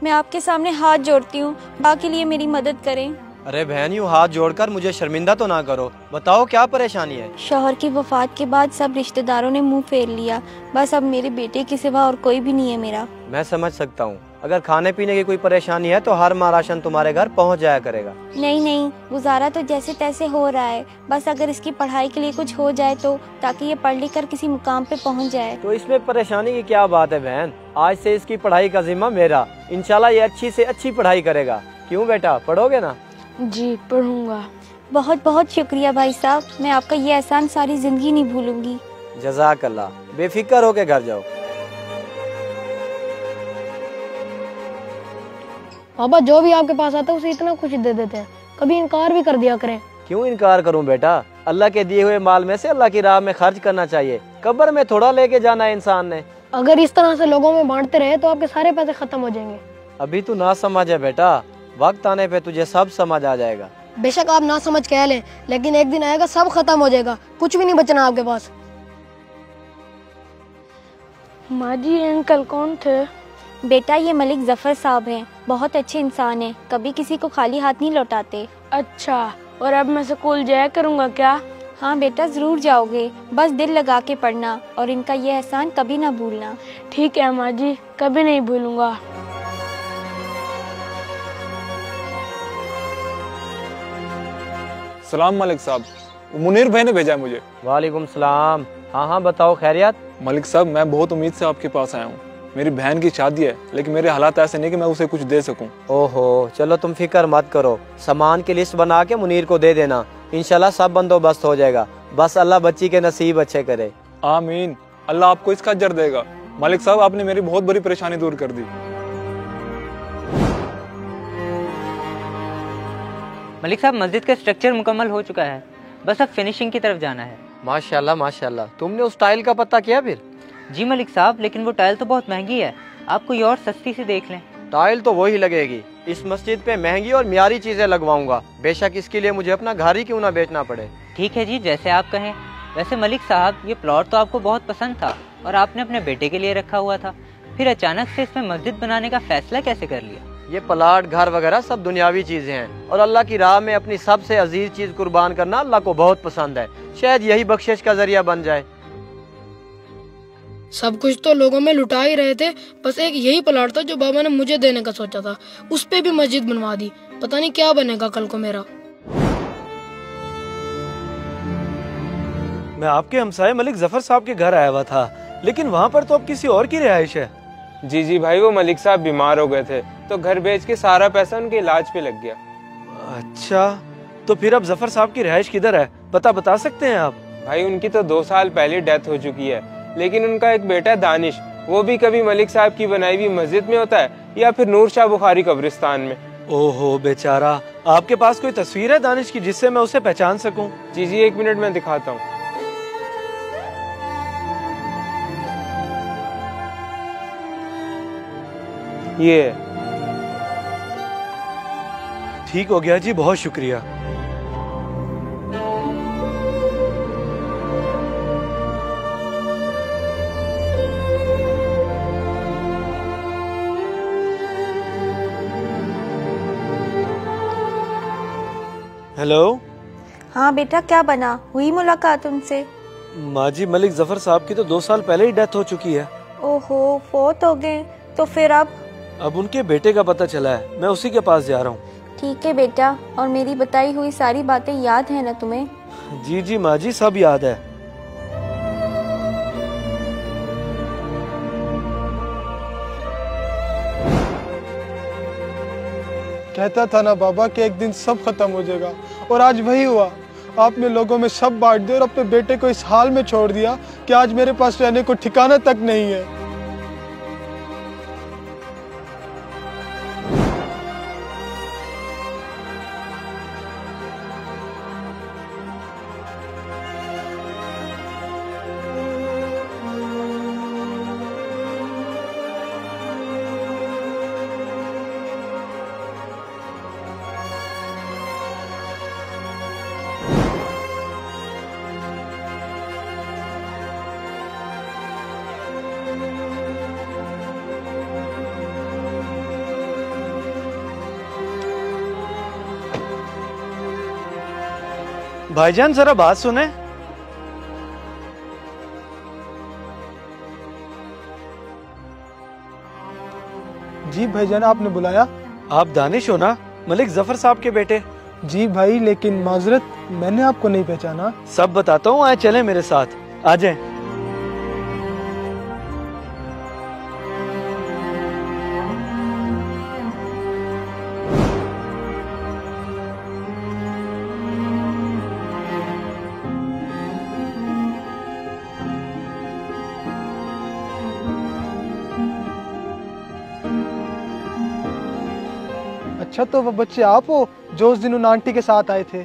मैं आपके सामने हाथ जोड़ती हूँ, बाकी लिए मेरी मदद करें। अरे बहन, यूँ हाथ जोड़कर मुझे शर्मिंदा तो ना करो। बताओ क्या परेशानी है? शौहर की वफात के बाद सब रिश्तेदारों ने मुंह फेर लिया। बस अब मेरे बेटे के सिवा और कोई भी नहीं है मेरा। मैं समझ सकता हूँ। अगर खाने पीने की कोई परेशानी है तो हर माह राशन तुम्हारे घर पहुँच जाया करेगा। नहीं नहीं, गुजारा तो जैसे तैसे हो रहा है। बस अगर इसकी पढ़ाई के लिए कुछ हो जाए तो, ताकि ये पढ़ लिख कर किसी मुकाम पे पहुँच जाए। तो इसमें परेशानी की क्या बात है बहन? आज से इसकी पढ़ाई का जिम्मा मेरा। इंशाल्लाह ये अच्छी से अच्छी पढ़ाई करेगा। क्यों बेटा, पढ़ोगे ना? जी पढ़ूंगा। बहुत बहुत शुक्रिया भाई साहब, मैं आपका ये एहसान सारी जिंदगी नहीं भूलूंगी। जज़ाकल्लाह। बेफिक्र होके घर जाओ। पापा जो भी आपके पास आता है उसे इतना कुछ दे देते हैं, कभी इनकार भी कर दिया करें। क्यों इनकार करूं बेटा? अल्लाह के दिए हुए माल में से अल्लाह की राह में खर्च करना चाहिए। कब्र में थोड़ा लेके जाना है इंसान ने। अगर इस तरह से लोगों में बांटते रहे तो आपके सारे पैसे खत्म हो जाएंगे। अभी तू ना समझ है बेटा, वक्त आने पे तुझे सब समझ आ जाएगा। बेशक आप ना समझ कह लें, लेकिन एक दिन आएगा सब खत्म हो जाएगा, कुछ भी नहीं बचना आपके पास। माँ जी, अंकल कौन थे? बेटा ये मलिक जफर साहब हैं, बहुत अच्छे इंसान हैं, कभी किसी को खाली हाथ नहीं लौटाते। अच्छा, और अब मैं स्कूल जाया करूँगा क्या? हाँ बेटा जरूर जाओगे, बस दिल लगा के पढ़ना और इनका ये एहसान कभी ना भूलना। ठीक है माँ जी, कभी नहीं भूलूंगा। सलाम मलिक साहब, मुनीर भाई ने भेजा है मुझे। वालेकुम सलाम। हाँ हाँ बताओ, खैरियत? मलिक साहब, मैं बहुत उम्मीद से आपके पास आया हूँ। मेरी बहन की शादी है, लेकिन मेरे हालात ऐसे नहीं कि मैं उसे कुछ दे सकूं। ओहो, चलो तुम फिक्र मत करो। सामान की लिस्ट बना के मुनीर को दे देना, इंशाल्लाह सब बंदोबस्त हो जाएगा। बस अल्लाह बच्ची के नसीब अच्छे करे। आमीन। अल्लाह आपको इसका अजर देगा। मलिक साहब, आपने मेरी बहुत बड़ी परेशानी दूर कर दी। मलिक साहब, मस्जिद का स्ट्रक्चर मुकम्मल हो चुका है, बस अब फिनिशिंग की तरफ जाना है। माशाल्लाह माशाल्लाह। तुमने उस टाइल का पता किया फिर? जी मलिक साहब, लेकिन वो टाइल तो बहुत महंगी है, आप कोई और सस्ती से देख लें। टाइल तो वही लगेगी। इस मस्जिद पे महंगी और मियारी चीजें लगवाऊंगा, बेशक इसके लिए मुझे अपना घर ही क्यों ना बेचना पड़े। ठीक है जी, जैसे आप कहें। वैसे मलिक साहब, ये प्लॉट तो आपको बहुत पसंद था और आपने अपने बेटे के लिए रखा हुआ था, फिर अचानक से इसमें मस्जिद बनाने का फैसला कैसे कर लिया? ये प्लाट, घर वगैरह सब दुनियावी चीजें हैं और अल्लाह की राह में अपनी सबसे अजीज चीज कुर्बान करना अल्लाह को बहुत पसंद है। शायद यही बख्शिश का जरिया बन जाए। सब कुछ तो लोगों में लुटा ही रहे थे, बस एक यही प्लॉट था जो बाबा ने मुझे देने का सोचा था, उस पे भी मस्जिद बनवा दी। पता नहीं क्या बनेगा कल को मेरा। मैं आपके हमसाये मलिक जफर साहब के घर आया हुआ था, लेकिन वहाँ पर तो अब किसी और की रिहाइश है। जी भाई, वो मलिक साहब बीमार हो गए थे तो घर बेच के सारा पैसा उनके इलाज पे लग गया। अच्छा, तो फिर अब जफर साहब की रिहाइश किधर है, पता बता सकते हैं आप? भाई उनकी तो 2 साल पहले डेथ हो चुकी है, लेकिन उनका एक बेटा दानिश, वो भी कभी मलिक साहब की बनाई हुई मस्जिद में होता है या फिर नूर शाह बुखारी कब्रिस्तान में। ओहो बेचारा, आपके पास कोई तस्वीर है दानिश की जिससे मैं उसे पहचान सकूं? जी 1 मिनट में दिखाता हूँ। ये ठीक हो गया जी, बहुत शुक्रिया। हेलो। हाँ बेटा, क्या बना, हुई मुलाकात उनसे? माँ जी, मलिक जफर साहब की तो 2 साल पहले ही डेथ हो चुकी है। ओहो, फोत हो गए। तो फिर अब उनके बेटे का पता चला है, मैं उसी के पास जा रहा हूँ। ठीक है बेटा, और मेरी बताई हुई सारी बातें याद है ना तुम्हें? जी माँ जी, सब याद है। कहता था ना बाबा कि एक दिन सब खत्म हो जाएगा, और आज वही हुआ। आपने लोगों में सब बांट दिया और अपने बेटे को इस हाल में छोड़ दिया कि आज मेरे पास रहने को ठिकाना तक नहीं है। भाईजान जरा बात सुने। जी भाईजान, आपने बुलाया? आप दानिश हो ना, मलिक जफर साहब के बेटे? जी भाई, लेकिन माजरत, मैंने आपको नहीं पहचाना। सब बताता हूँ, आए चले मेरे साथ, आ जाए। अच्छा, तो वो बच्चे आप हो जो उस दिन उन आंटी के साथ आए थे?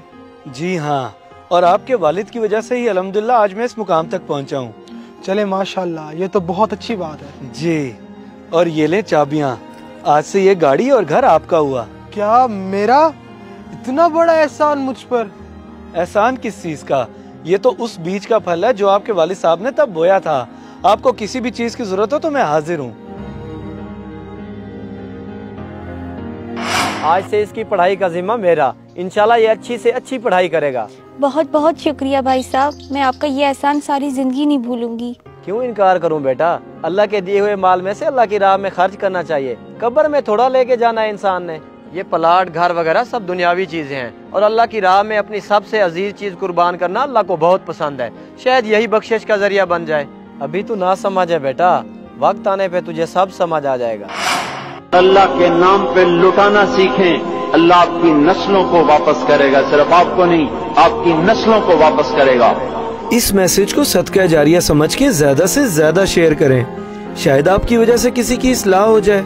जी हाँ, और आपके वालिद की वजह से ही अल्हम्दुलिल्लाह आज मैं इस मुकाम तक पहुंचा हूँ। चले माशाल्लाह, ये तो बहुत अच्छी बात है। जी, और ये ले चाबियाँ, आज से ये गाड़ी और घर आपका हुआ। क्या मेरा? इतना बड़ा एहसान मुझ पर? एहसान किस चीज का? ये तो उस बीज का फल है जो आपके वालिद साहब ने तब बोया था। आपको किसी भी चीज की जरूरत हो तो मैं हाजिर हूँ। आज से इसकी पढ़ाई का जिम्मा मेरा। इंशाल्लाह ये अच्छी से अच्छी पढ़ाई करेगा। बहुत बहुत शुक्रिया भाई साहब, मैं आपका ये एहसान सारी जिंदगी नहीं भूलूंगी। क्यों इनकार करूं बेटा, अल्लाह के दिए हुए माल में से अल्लाह की राह में खर्च करना चाहिए। कब्र में थोड़ा लेके जाना है इंसान ने। ये प्लाट, घर वगैरह सब दुनियावी चीजें हैं और अल्लाह की राह में अपनी सबसे अजीज चीज कुर्बान करना अल्लाह को बहुत पसंद है। शायद यही बख्शिश का जरिया बन जाए। अभी तू ना समझ है बेटा, वक्त आने पे तुझे सब समझ आ जाएगा। अल्लाह के नाम पे लुटाना सीखें, अल्लाह आपकी नस्लों को वापस करेगा। सिर्फ आपको नहीं, आपकी नस्लों को वापस करेगा। इस मैसेज को सदका जारिया समझ के ज्यादा से ज्यादा शेयर करें, शायद आपकी वजह से किसी की इस्लाह हो जाए।